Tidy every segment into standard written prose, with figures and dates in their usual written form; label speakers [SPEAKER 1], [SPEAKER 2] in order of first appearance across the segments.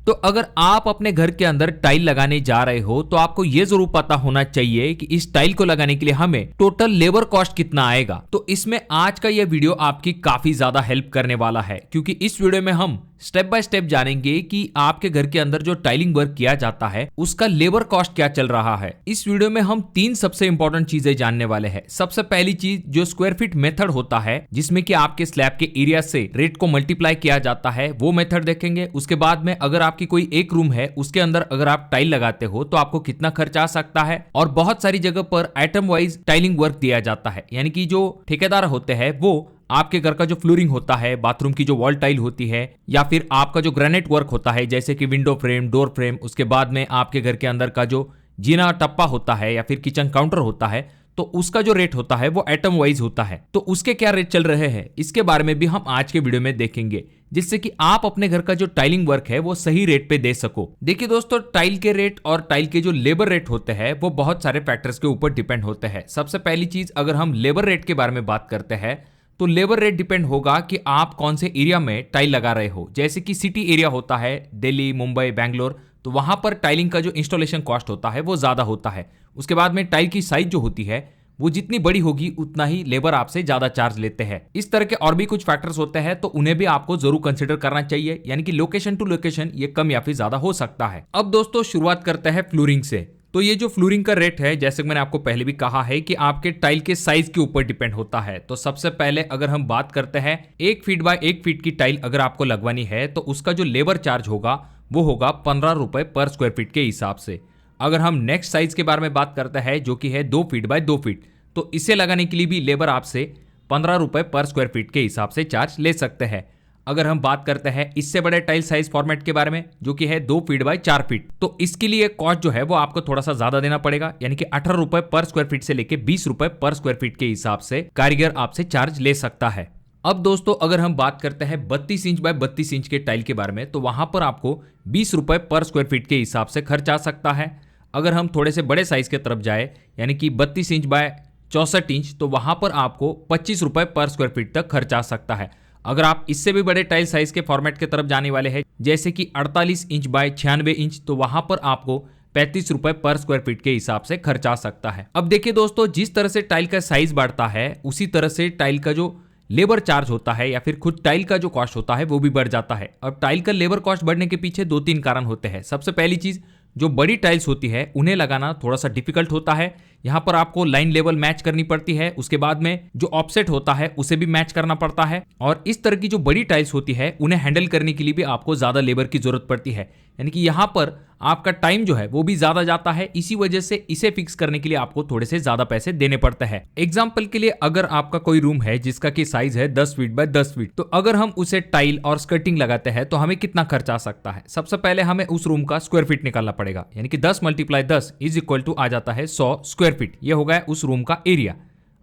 [SPEAKER 1] तो अगर आप अपने घर के अंदर टाइल लगाने जा रहे हो तो आपको ये जरूर पता होना चाहिए कि इस टाइल को लगाने के लिए हमें टोटल लेबर कॉस्ट कितना आएगा। तो इसमें आज का ये वीडियो आपकी काफी ज्यादा हेल्प करने वाला है, क्योंकि इस वीडियो में हम स्टेप बाय स्टेप जानेंगे कि आपके घर के अंदर जो टाइलिंग वर्क किया जाता है उसका लेबर कॉस्ट क्या चल रहा है। इस वीडियो में हम 3 सबसे इंपॉर्टेंट चीजें जानने वाले हैं। सबसे पहली चीज जो स्क्वायर फीट मेथड होता है, जिसमें कि आपके स्लैब के एरिया से रेट को मल्टीप्लाई किया जाता है, वो मेथड देखेंगे। उसके बाद में अगर आपकी कोई एक रूम है उसके अंदर अगर आप टाइल लगाते हो तो आपको कितना खर्च आ सकता है। और बहुत सारी जगह पर आइटम वाइज टाइलिंग वर्क दिया जाता है, यानी कि जो ठेकेदार होते हैं वो आपके घर का जो फ्लोरिंग होता है, बाथरूम की जो वॉल टाइल होती है, या फिर आपका जो ग्रेनाइट वर्क होता है जैसे कि विंडो फ्रेम, डोर फ्रेम, उसके बाद में आपके घर के अंदर का जो जीना टप्पा होता है या फिर किचन काउंटर होता है, तो उसका जो रेट होता है वो आइटम वाइज होता है। तो उसके क्या रेट चल रहे हैं इसके बारे में भी हम आज के वीडियो में देखेंगे, जिससे कि आप अपने घर का जो टाइलिंग वर्क है वो सही रेट पे दे सको। देखिए दोस्तों, टाइल के रेट और टाइल के जो लेबर रेट होते हैं वो बहुत सारे फैक्टर्स के ऊपर डिपेंड होते हैं। सबसे पहली चीज, अगर हम लेबर रेट के बारे में बात करते हैं तो लेबर रेट डिपेंड होगा कि आप कौन से एरिया में टाइल लगा रहे हो। जैसे कि सिटी एरिया होता है, दिल्ली, मुंबई, बैंगलोर, तो वहां पर टाइलिंग का जो इंस्टॉलेशन कॉस्ट होता है वो ज्यादा होता है। उसके बाद में टाइल की साइज जो होती है वो जितनी बड़ी होगी उतना ही लेबर आपसे ज्यादा चार्ज लेते हैं। इस तरह के और भी कुछ फैक्टर्स होते हैं, तो उन्हें भी आपको जरूर कंसिडर करना चाहिए, यानी कि लोकेशन टू लोकेशन ये कम या फिर ज्यादा हो सकता है। अब दोस्तों शुरुआत करते हैं फ्लोरिंग से। तो ये जो फ्लोरिंग का रेट है, जैसे मैंने आपको पहले भी कहा है कि आपके टाइल के साइज के ऊपर डिपेंड होता है। तो सबसे पहले अगर हम बात करते हैं 1 फीट बाय 1 फीट की टाइल अगर आपको लगवानी है तो उसका जो लेबर चार्ज होगा वो होगा 15 रुपए पर स्क्वायर फीट के हिसाब से। अगर हम नेक्स्ट साइज के बारे में बात करते हैं जो कि है 2 फीट बाय 2 फीट, तो इसे लगाने के लिए भी लेबर आपसे 15 रुपए पर स्क्वायर फीट के हिसाब से चार्ज ले सकते हैं। अगर हम बात करते हैं इससे बड़े टाइल साइज फॉर्मेट के बारे में जो कि है 2 फीट बाय 4 फीट, तो इसके लिए कॉस्ट जो है वो आपको थोड़ा सा ज्यादा देना पड़ेगा, यानी कि 18 रुपए पर स्क्वायर फीट से लेके 20 रुपए पर स्क्वायर फीट के हिसाब से कारीगर आपसे चार्ज ले सकता है। अब दोस्तों अगर हम बात करते हैं 32 इंच बाय 32 इंच के टाइल के बारे में, तो वहां पर आपको 20 रुपए पर स्क्वायर फीट के हिसाब से खर्च आ सकता है। अगर हम थोड़े से बड़े साइज के तरफ जाए, यानी कि 32 इंच बाय 64 इंच, तो वहां पर आपको 25 रुपए पर स्क्वायर फीट तक खर्च आ सकता है। अगर आप इससे भी बड़े टाइल साइज के फॉर्मेट की तरफ जाने वाले हैं जैसे कि 48 इंच बाय 96 इंच, तो वहां पर आपको 35 रुपए पर स्क्वायर फीट के हिसाब से खर्च आ सकता है। अब देखिए दोस्तों, जिस तरह से टाइल का साइज बढ़ता है उसी तरह से टाइल का जो लेबर चार्ज होता है या फिर खुद टाइल का जो कॉस्ट होता है वो भी बढ़ जाता है। अब टाइल का लेबर कॉस्ट बढ़ने के पीछे 2-3 कारण होते हैं। सबसे पहली चीज, जो बड़ी टाइल्स होती है उन्हें लगाना थोड़ा सा डिफिकल्ट होता है। यहाँ पर आपको लाइन लेवल मैच करनी पड़ती है, उसके बाद में जो ऑफसेट होता है उसे भी मैच करना पड़ता है। और इस तरह की जो बड़ी टाइल्स होती है उन्हें हैंडल करने के लिए भी आपको ज्यादा लेबर की जरूरत पड़ती है, यानी कि यहाँ पर आपका टाइम जो है वो भी ज्यादा जाता है। इसी वजह से इसे फिक्स करने के लिए आपको थोड़े से ज्यादा पैसे देने पड़ते हैं। एग्जाम्पल के लिए अगर आपका कोई रूम है जिसका की साइज है 10 फीट बाय 10 फीट, तो अगर हम उसे टाइल और स्कर्टिंग लगाते हैं तो हमें कितना खर्च आ सकता है। सबसे पहले हमें उस रूम का स्क्वायर फीट निकालना पड़ेगा, यानी कि 10 × 10 इज इक्वल टू आ जाता है 100 स्क्वायर फीट। ये हो गया उस रूम का एरिया।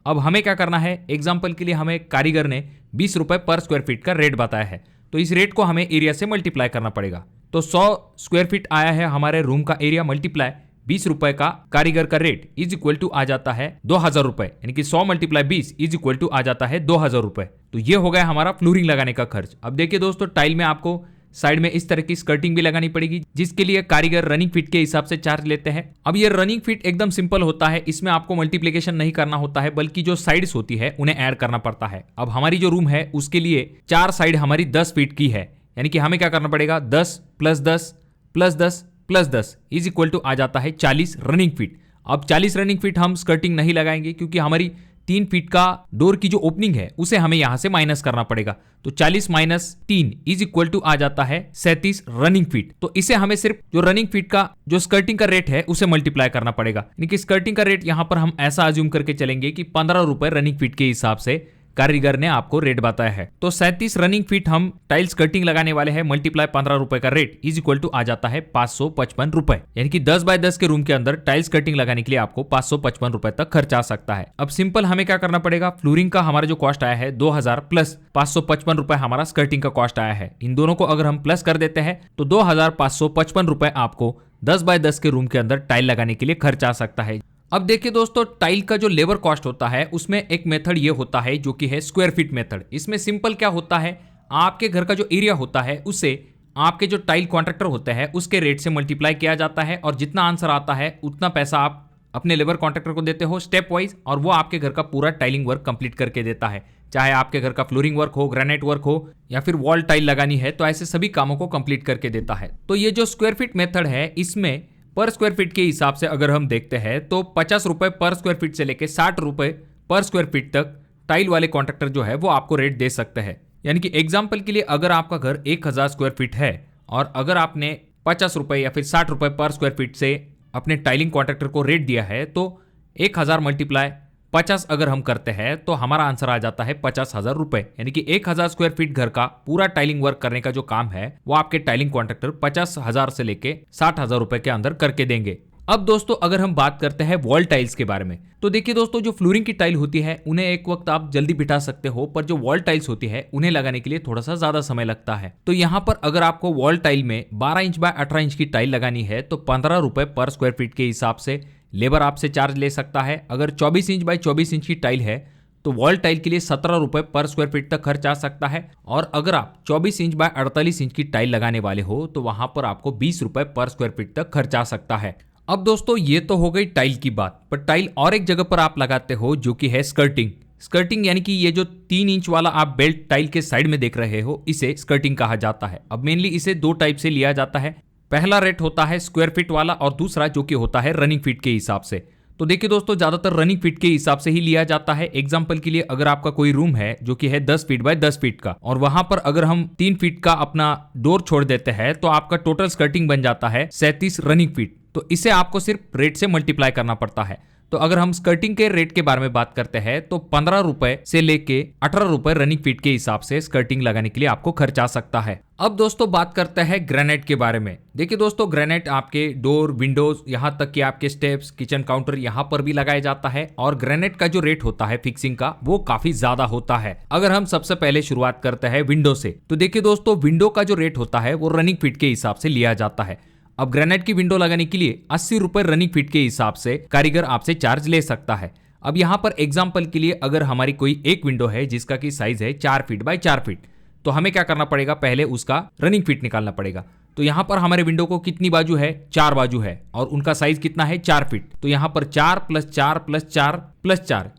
[SPEAKER 1] अब हमें क्या करना है, एग्जाम्पल के लिए हमें कारीगर ने 20 रुपए पर स्क्वायर फीट का रेट बताया है, तो इस रेट को हमें एरिया से मल्टीप्लाई करना पड़ेगा। तो 100 स्क्वायर फीट आया है हमारे रूम का एरिया, मल्टीप्लाई 20 रुपए का कारीगर का रेट इज इक्वल टू आ जाता है 2000 रुपए, यानी कि 100 × 20 इज इक्वल टू आ जाता है 2000 रुपए। तो ये हो गया हमारा फ्लोरिंग लगाने का खर्च। अब देखिए दोस्तों, टाइल में आपको साइड में इस तरह की स्कर्टिंग भी लगानी पड़ेगी, जिसके लिए कारीगर रनिंग फीट के हिसाब से चार्ज लेते हैं। अब ये रनिंग फीट एकदम सिंपल होता है, इसमें आपको मल्टीप्लिकेशन नहीं करना होता है, बल्कि जो साइड्स होती है उन्हें ऐड करना पड़ता है। अब हमारी जो रूम है उसके लिए 4 साइड हमारी 10 फीट की है, यानी कि हमें क्या करना पड़ेगा, 10 + 10 + 10 + 10 इज इक्वल टू आ जाता है 40 रनिंग फीट। अब 40 रनिंग फीट हम स्कर्टिंग नहीं लगाएंगे, क्योंकि हमारी 3 फीट का डोर की जो ओपनिंग है उसे हमें यहां से माइनस करना पड़ेगा। तो 40 - 3 इज इक्वल टू आ जाता है 37 रनिंग फीट। तो इसे हमें सिर्फ जो रनिंग फीट का जो स्कर्टिंग का रेट है उसे मल्टीप्लाई करना पड़ेगा, यानी कि स्कर्टिंग का रेट यहां पर हम ऐसा अज्यूम करके चलेंगे कि 15 रुपए रनिंग फीट के हिसाब से कारीगर ने आपको रेट बताया है। तो 37 रनिंग फीट हम टाइल्स कटिंग लगाने वाले हैं, मल्टीप्लाई 15 रुपए का रेट इज इक्वल टू आ जाता है 555 रुपए, यानी कि 10 बाय 10 के रूम के अंदर टाइल्स कटिंग लगाने के लिए आपको 555 रुपए तक खर्च आ सकता है। अब सिंपल हमें क्या करना पड़ेगा, फ्लोरिंग का हमारा जो कॉस्ट आया है 2000 प्लस 555 रुपए हमारा स्कर्टिंग का कॉस्ट आया है। इन दोनों को अगर हम प्लस कर देते हैं तो 2555 रुपए आपको 10 बाय 10 के रूम के अंदर टाइल लगाने के लिए खर्च आ सकता है। अब देखिए दोस्तों, टाइल का जो लेबर कॉस्ट होता है उसमें एक मेथड ये होता है जो कि है स्क्वायर फीट मेथड। इसमें सिंपल क्या होता है, आपके घर का जो एरिया होता है उससे आपके जो टाइल कॉन्ट्रैक्टर होते हैं उसके रेट से मल्टीप्लाई किया जाता है और जितना आंसर आता है उतना पैसा आप अपने लेबर कॉन्ट्रैक्टर को देते हो स्टेप वाइज, और वो आपके घर का पूरा टाइलिंग वर्क कंप्लीट करके देता है। चाहे आपके घर का फ्लोरिंग वर्क हो, ग्रेनाइट वर्क हो, या फिर वॉल टाइल लगानी है, तो ऐसे सभी कामों को कंप्लीट करके देता है। तो ये जो स्क्वायर फीट मेथड है, इसमें पर स्क्वायर फीट के हिसाब से अगर हम देखते हैं तो 50 रुपए पर स्क्वायर फीट से लेके 60 रुपए पर स्क्वायर फीट तक टाइल वाले कॉन्ट्रैक्टर जो है वो आपको रेट दे सकते हैं। यानी कि एग्जाम्पल के लिए अगर आपका घर 1000 स्क्वायर फीट है और अगर आपने 50 रुपए या फिर 60 रुपए पर स्क्वायर फीट से अपने टाइलिंग कॉन्ट्रैक्टर को रेट दिया है, तो 1000 मल्टीप्लाई 50 अगर हम करते हैं तो हमारा आंसर आ जाता है 50,000 रुपए। यानी कि 1000 स्क्वायर फीट घर का पूरा टाइलिंग वर्क करने का जो काम है वो आपके टाइलिंग कॉन्ट्रैक्टर 50,000 से लेके 60,000 रुपए के अंदर करके देंगे। अब दोस्तों अगर हम बात करते हैं वॉल टाइल्स के बारे में, तो देखिए दोस्तों, जो फ्लोरिंग की टाइल होती है उन्हें एक वक्त आप जल्दी बिठा सकते हो, पर जो वॉल टाइल्स होती है उन्हें लगाने के लिए थोड़ा सा ज्यादा समय लगता है। तो यहाँ पर अगर आपको वॉल टाइल में 12 इंच बाय 18 इंच की टाइल लगानी है तो 15 रुपए पर स्क्वायर फीट के हिसाब से लेबर आपसे चार्ज ले सकता है। अगर 24 इंच बाय 24 इंच की टाइल है तो वॉल टाइल के लिए 17 रुपए पर स्क्वायर फीट तक खर्च आ सकता है, और अगर आप 24 इंच बाय 48 इंच की टाइल लगाने वाले हो तो वहां पर आपको 20 रुपए पर स्क्वायर फीट तक खर्च आ सकता है। अब दोस्तों ये तो हो गई टाइल की बात, पर टाइल और एक जगह पर आप लगाते हो जो कि है स्कर्टिंग। स्कर्टिंग यानी कि ये जो 3 इंच वाला आप बेल्ट टाइल के साइड में देख रहे हो, इसे स्कर्टिंग कहा जाता है। अब मेनली इसे 2 टाइप से लिया जाता है। पहला रेट होता है स्क्वायर फीट वाला और दूसरा जो कि होता है रनिंग फीट के हिसाब से। तो देखिए दोस्तों, ज्यादातर रनिंग फीट के हिसाब से ही लिया जाता है। एग्जांपल के लिए अगर आपका कोई रूम है जो कि है 10 फीट बाय 10 फीट का, और वहां पर अगर हम 3 फीट का अपना डोर छोड़ देते हैं तो आपका टोटल स्कर्टिंग बन जाता है 37 रनिंग फीट। तो इसे आपको सिर्फ रेट से मल्टीप्लाई करना पड़ता है। तो अगर हम स्कर्टिंग के रेट के बारे में बात करते हैं तो 15 रुपए से लेके 18 रुपए रनिंग फीट के हिसाब से स्कर्टिंग लगाने के लिए आपको खर्च आ सकता है। अब दोस्तों बात करते हैं ग्रेनाइट के बारे में। देखिए दोस्तों, ग्रेनाइट आपके डोर, विंडोज, यहाँ तक कि आपके स्टेप्स, किचन काउंटर यहाँ पर भी लगाया जाता है, और ग्रेनाइट का जो रेट होता है फिक्सिंग का वो काफी ज्यादा होता है। अगर हम सबसे पहले शुरुआत करते हैं विंडो से, तो देखिए दोस्तों, विंडो का जो रेट होता है वो रनिंग फीट के हिसाब से लिया जाता है। अब ग्रेनाइट की विंडो लगाने के लिए 80 रुपए रनिंग फीट के हिसाब से कारीगर आपसे चार्ज ले सकता है। अब यहाँ पर एग्जांपल के लिए अगर हमारी कोई एक विंडो है जिसका की साइज है 4 फीट बाय 4 फीट, तो हमें क्या करना पड़ेगा, पहले उसका रनिंग फीट निकालना पड़ेगा। तो यहाँ पर हमारे विंडो को कितनी बाजू है, 4 बाजू है, और उनका साइज कितना है 4 फीट। तो यहाँ पर 4 + 4 + 4 + 4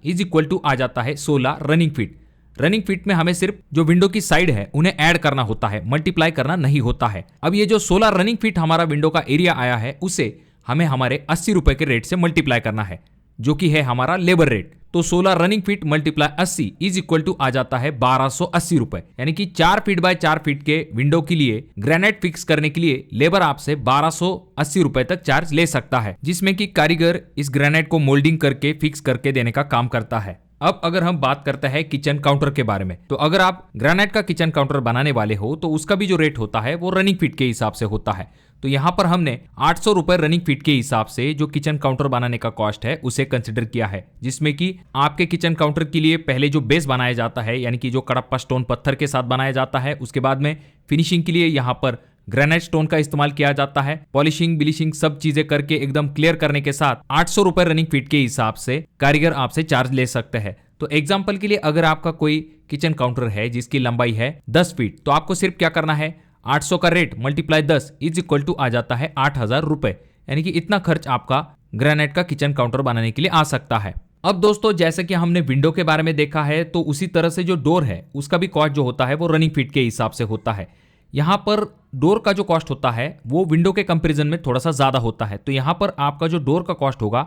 [SPEAKER 1] = आ जाता है 16 रनिंग फीट। रनिंग फीट में हमें सिर्फ जो विंडो की साइड है उन्हें ऐड करना होता है, मल्टीप्लाई करना नहीं होता है। अब ये जो 16 रनिंग फीट हमारा विंडो का एरिया आया है उसे हमें हमारे 80 रुपए के रेट से मल्टीप्लाई करना है, जो कि है हमारा लेबर रेट। तो 16 रनिंग फीट मल्टीप्लाई 80 = आ जाता है 1280 रुपए। यानी कि 4 फीट बाय 4 फीट के विंडो के लिए ग्रेनाइट फिक्स करने के लिए लेबर आपसे 1280 रुपए तक चार्ज ले सकता है, जिसमें कि कारीगर इस ग्रेनाइट को मोल्डिंग करके फिक्स करके देने का काम करता है। अब अगर हम बात करते हैं किचन काउंटर के बारे में, तो अगर आप ग्रेनाइट का किचन काउंटर बनाने वाले हो तो उसका भी जो रेट होता है वो रनिंग फीट के हिसाब से होता है। तो यहाँ पर हमने 800 रुपए रनिंग फीट के हिसाब से जो किचन काउंटर बनाने का कॉस्ट है उसे कंसिडर किया है, जिसमें कि आपके किचन काउंटर के लिए पहले जो बेस बनाया जाता है, यानी कि जो कडप्पा स्टोन पत्थर के साथ बनाया जाता है, उसके बाद में फिनिशिंग के लिए यहाँ पर ग्रेनाइट स्टोन का इस्तेमाल किया जाता है। पॉलिशिंग, बिलिशिंग सब चीजें करके एकदम क्लियर करने के साथ 800 रुपए रनिंग फीट के हिसाब से कारीगर आपसे चार्ज ले सकते हैं। तो एग्जाम्पल के लिए अगर आपका कोई किचन काउंटर है जिसकी लंबाई है 10 फीट, तो आपको सिर्फ क्या करना है, 800 का रेट मल्टीप्लाई 10 = आ जाता है 8000 रुपए। यानी कि इतना खर्च आपका ग्रेनाइट का किचन काउंटर बनाने के लिए आ सकता है। अब दोस्तों, जैसे कि हमने विंडो के बारे में देखा है, तो उसी तरह से जो डोर है उसका भी कॉस्ट जो होता है वो रनिंग फीट के हिसाब से होता है। यहाँ पर डोर का जो कॉस्ट होता है वो विंडो के कंपेरिजन में थोड़ा सा ज्यादा होता है। तो यहाँ पर आपका जो डोर का कॉस्ट होगा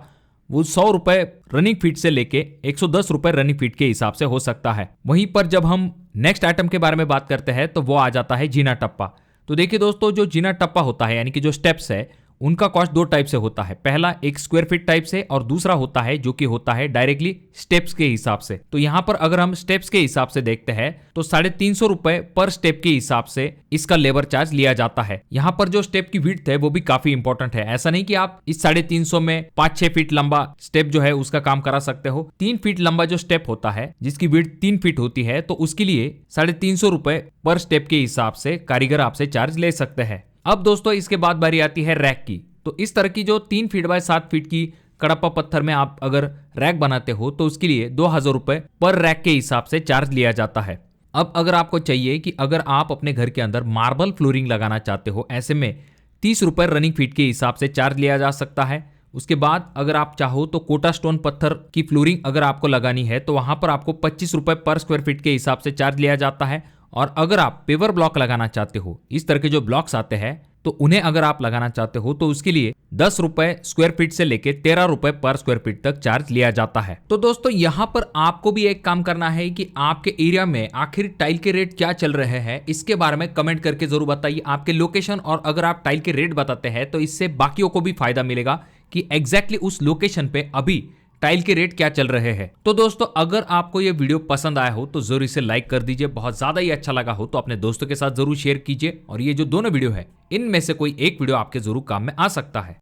[SPEAKER 1] वो 100 रुपए रनिंग फीट से लेके 110 रुपए रनिंग फीट के हिसाब से हो सकता है। वहीं पर जब हम नेक्स्ट आइटम के बारे में बात करते हैं तो वो आ जाता है जीना टप्पा। तो देखिए दोस्तों, जो जीना टप्पा होता है यानी कि जो स्टेप्स है उनका कॉस्ट 2 टाइप से होता है। पहला एक स्क्वायर फीट टाइप से, और दूसरा होता है जो कि होता है डायरेक्टली स्टेप्स के हिसाब से। तो यहाँ पर अगर हम स्टेप्स के हिसाब से देखते हैं तो 350 रुपए पर स्टेप के हिसाब से इसका लेबर चार्ज लिया जाता है। यहाँ पर जो स्टेप की विड्थ है वो भी काफी इंपॉर्टेंट है। ऐसा नहीं कि आप इस 350 में 5-6 फीट लंबा स्टेप जो है उसका काम करा सकते हो। 3 फीट लंबा जो स्टेप होता है जिसकी विड्थ 3 फीट होती है, तो उसके लिए 350 रुपए पर स्टेप के हिसाब से कारीगर आपसे चार्ज ले सकते हैं। अब दोस्तों, इसके बाद बारी आती है रैक की। तो इस तरह की जो 3 फीट बाय 7 फीट की कडप्पा पत्थर में आप अगर रैक बनाते हो तो उसके लिए 2000 रुपए पर रैक के हिसाब से चार्ज लिया जाता है। अब अगर आपको चाहिए कि अगर आप अपने घर के अंदर मार्बल फ्लोरिंग लगाना चाहते हो, ऐसे में 30 रुपए रनिंग फीट के हिसाब से चार्ज लिया जा सकता है। उसके बाद अगर आप चाहो तो कोटा स्टोन पत्थर की फ्लोरिंग अगर आपको लगानी है तो वहां पर आपको 25 रुपए पर स्क्वायर फीट के हिसाब से चार्ज लिया जाता है। और अगर आप पेवर ब्लॉक लगाना चाहते हो, इस तरह के जो ब्लॉक्स आते हैं, तो उन्हें अगर आप लगाना चाहते हो तो उसके लिए 10 रुपए स्क्वायर फीट से लेके 13 रुपए पर स्क्वायर फीट तक चार्ज लिया जाता है। तो दोस्तों यहां पर आपको भी एक काम करना है कि आपके एरिया में आखिर टाइल के रेट क्या चल रहे हैं, इसके बारे में कमेंट करके जरूर बताइए आपके लोकेशन। और अगर आप टाइल के रेट बताते हैं तो इससे बाकियों को भी फायदा मिलेगा कि एग्जैक्टली उस लोकेशन पे अभी टाइल के रेट क्या चल रहे हैं। तो दोस्तों अगर आपको ये वीडियो पसंद आया हो तो जरूर इसे लाइक कर दीजिए, बहुत ज्यादा ही अच्छा लगा हो तो अपने दोस्तों के साथ जरूर शेयर कीजिए। और ये जो दोनों वीडियो है इनमें से कोई एक वीडियो आपके जरूर काम में आ सकता है।